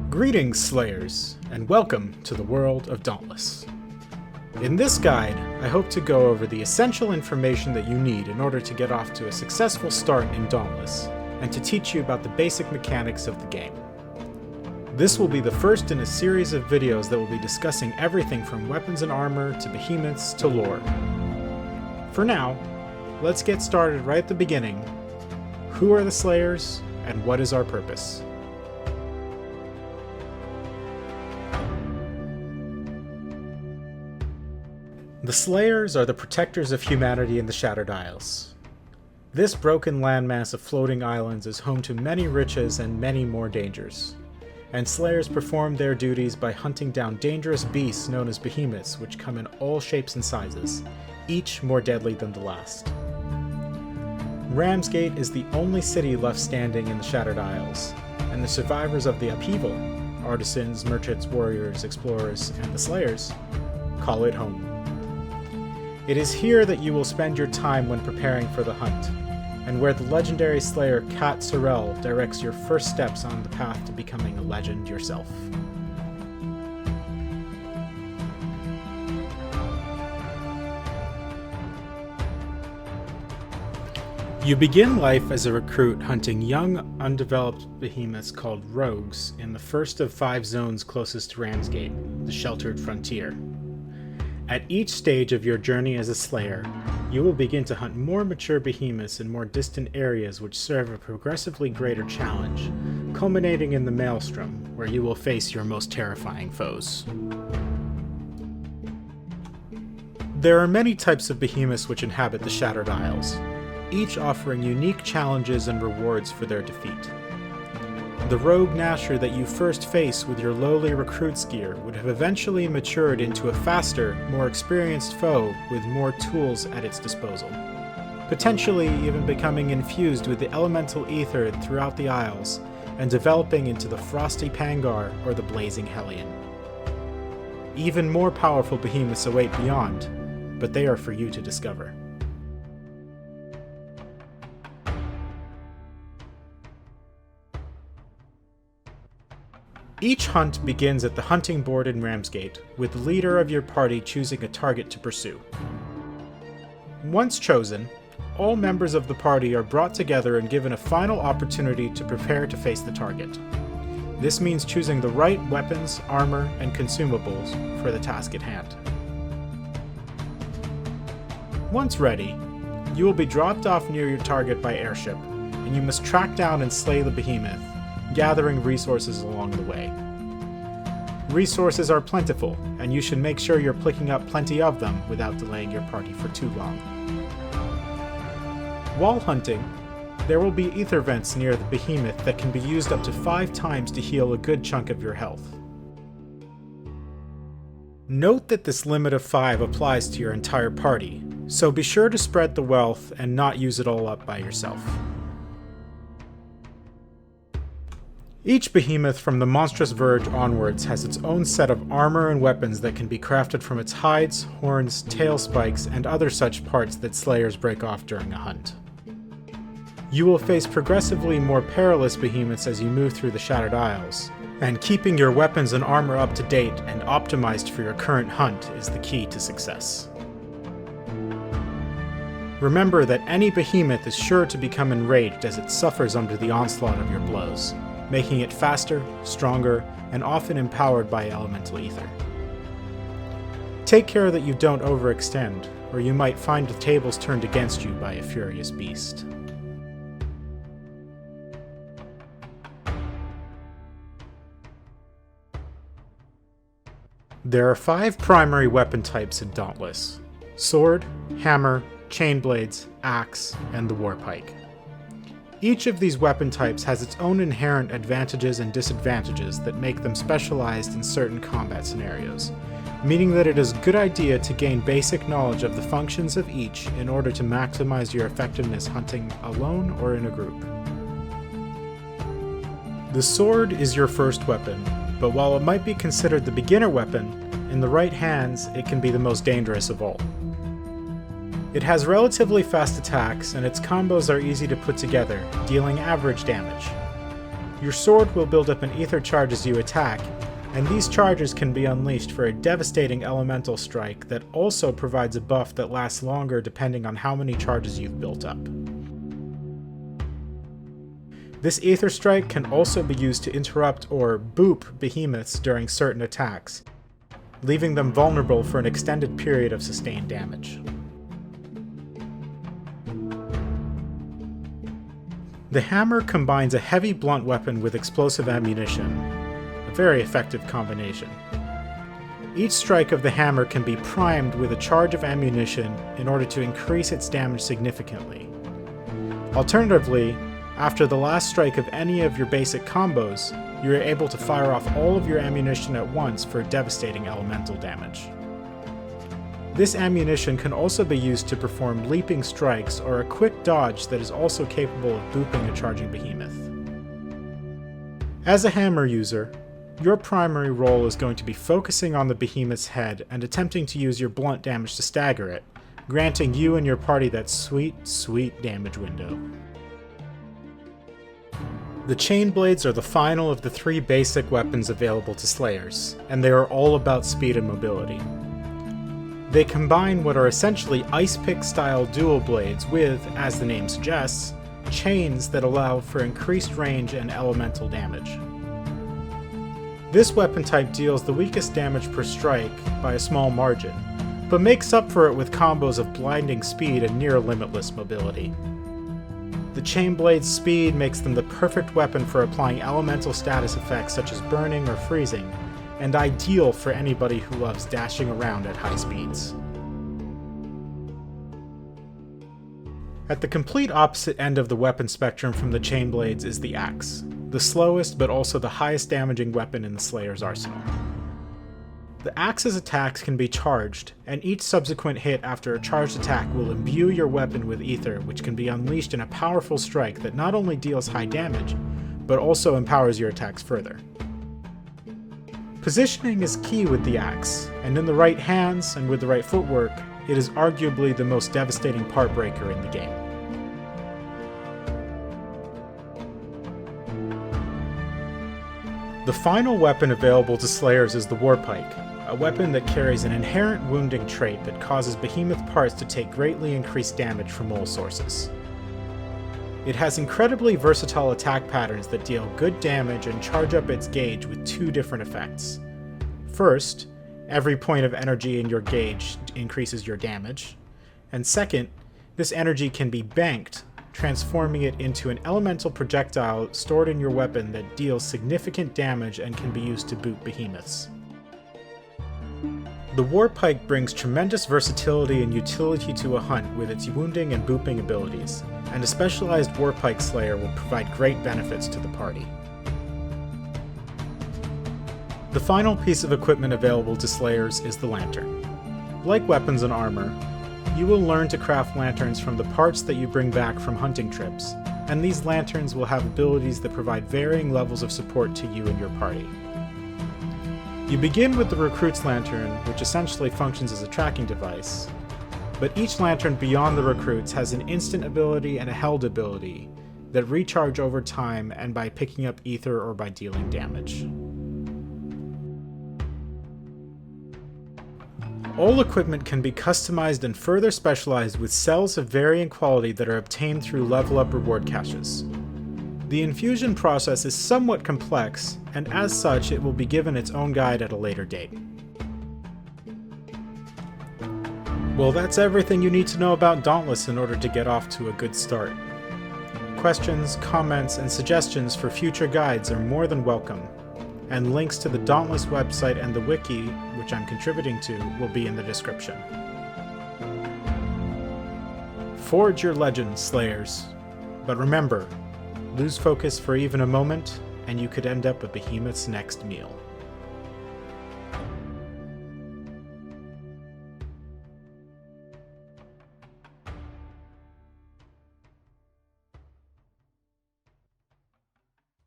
Greetings, Slayers, and welcome to the world of Dauntless. In this guide, I hope to go over the essential information that you need in order to get off to a successful start in Dauntless, and to teach you about the basic mechanics of the game. This will be the first in a series of videos that will be discussing everything from weapons and armor to behemoths to lore. For now, let's get started right at the beginning. Who are the Slayers, and what is our purpose? The Slayers are the protectors of humanity in the Shattered Isles. This broken landmass of floating islands is home to many riches and many more dangers, and Slayers perform their duties by hunting down dangerous beasts known as behemoths, which come in all shapes and sizes, each more deadly than the last. Ramsgate is the only city left standing in the Shattered Isles, and the survivors of the upheaval, artisans, merchants, warriors, explorers, and the Slayers, call it home. It is here that you will spend your time when preparing for the hunt, and where the legendary Slayer Kat Sorrel directs your first steps on the path to becoming a legend yourself. You begin life as a recruit hunting young, undeveloped behemoths called rogues in the first of 5 zones closest to Ramsgate, the Sheltered Frontier. At each stage of your journey as a Slayer, you will begin to hunt more mature behemoths in more distant areas which serve a progressively greater challenge, culminating in the Maelstrom, where you will face your most terrifying foes. There are many types of behemoths which inhabit the Shattered Isles, each offering unique challenges and rewards for their defeat. The rogue Gnasher that you first face with your lowly recruit's gear would have eventually matured into a faster, more experienced foe with more tools at its disposal, potentially even becoming infused with the elemental ether throughout the Isles and developing into the Frosty Pangar or the Blazing Hellion. Even more powerful behemoths await beyond, but they are for you to discover. Each hunt begins at the hunting board in Ramsgate, with the leader of your party choosing a target to pursue. Once chosen, all members of the party are brought together and given a final opportunity to prepare to face the target. This means choosing the right weapons, armor, and consumables for the task at hand. Once ready, you will be dropped off near your target by airship, and you must track down and slay the behemoth, gathering resources along the way. Resources are plentiful, and you should make sure you're picking up plenty of them without delaying your party for too long. While hunting, there will be ether vents near the behemoth that can be used up to 5 times to heal a good chunk of your health. Note that this limit of 5 applies to your entire party, so be sure to spread the wealth and not use it all up by yourself. Each behemoth from the Monstrous Verge onwards has its own set of armor and weapons that can be crafted from its hides, horns, tail spikes, and other such parts that Slayers break off during a hunt. You will face progressively more perilous behemoths as you move through the Shattered Isles, and keeping your weapons and armor up to date and optimized for your current hunt is the key to success. Remember that any behemoth is sure to become enraged as it suffers under the onslaught of your blows, making it faster, stronger, and often empowered by elemental ether. Take care that you don't overextend, or you might find the tables turned against you by a furious beast. There are 5 primary weapon types in Dauntless: sword, hammer, chain blades, axe, and the warpike. Each of these weapon types has its own inherent advantages and disadvantages that make them specialized in certain combat scenarios, meaning that it is a good idea to gain basic knowledge of the functions of each in order to maximize your effectiveness hunting alone or in a group. The sword is your first weapon, but while it might be considered the beginner weapon, in the right hands it can be the most dangerous of all. It has relatively fast attacks, and its combos are easy to put together, dealing average damage. Your sword will build up an ether charge as you attack, and these charges can be unleashed for a devastating elemental strike that also provides a buff that lasts longer depending on how many charges you've built up. This ether strike can also be used to interrupt or boop behemoths during certain attacks, leaving them vulnerable for an extended period of sustained damage. The hammer combines a heavy blunt weapon with explosive ammunition, a very effective combination. Each strike of the hammer can be primed with a charge of ammunition in order to increase its damage significantly. Alternatively, after the last strike of any of your basic combos, you are able to fire off all of your ammunition at once for devastating elemental damage. This ammunition can also be used to perform leaping strikes or a quick dodge that is also capable of booping a charging behemoth. As a hammer user, your primary role is going to be focusing on the behemoth's head and attempting to use your blunt damage to stagger it, granting you and your party that sweet, sweet damage window. The chain blades are the final of the 3 basic weapons available to Slayers, and they are all about speed and mobility. They combine what are essentially ice pick style dual blades with, as the name suggests, chains that allow for increased range and elemental damage. This weapon type deals the weakest damage per strike by a small margin, but makes up for it with combos of blinding speed and near limitless mobility. The chain blade's speed makes them the perfect weapon for applying elemental status effects such as burning or freezing, and ideal for anybody who loves dashing around at high speeds. At the complete opposite end of the weapon spectrum from the chain blades is the axe, the slowest but also the highest damaging weapon in the Slayer's arsenal. The axe's attacks can be charged, and each subsequent hit after a charged attack will imbue your weapon with ether, which can be unleashed in a powerful strike that not only deals high damage, but also empowers your attacks further. Positioning is key with the axe, and in the right hands and with the right footwork, it is arguably the most devastating part breaker in the game. The final weapon available to Slayers is the Warpike, a weapon that carries an inherent wounding trait that causes behemoth parts to take greatly increased damage from all sources. It has incredibly versatile attack patterns that deal good damage and charge up its gauge with 2 different effects. First, every point of energy in your gauge increases your damage, and second, this energy can be banked, transforming it into an elemental projectile stored in your weapon that deals significant damage and can be used to boot behemoths. The Warpike brings tremendous versatility and utility to a hunt with its wounding and booping abilities, and a specialized Warpike Slayer will provide great benefits to the party. The final piece of equipment available to Slayers is the lantern. Like weapons and armor, you will learn to craft lanterns from the parts that you bring back from hunting trips, and these lanterns will have abilities that provide varying levels of support to you and your party. You begin with the Recruit's Lantern, which essentially functions as a tracking device, but each lantern beyond the Recruit's has an instant ability and a held ability that recharge over time and by picking up ether or by dealing damage. All equipment can be customized and further specialized with cells of varying quality that are obtained through level up reward caches. The infusion process is somewhat complex, and as such it will be given its own guide at a later date. Well, that's everything you need to know about Dauntless in order to get off to a good start. Questions, comments, and suggestions for future guides are more than welcome, and links to the Dauntless website and the wiki, which I'm contributing to, will be in the description. Forge your legends, Slayers, but remember, lose focus for even a moment, and you could end up a behemoth's next meal.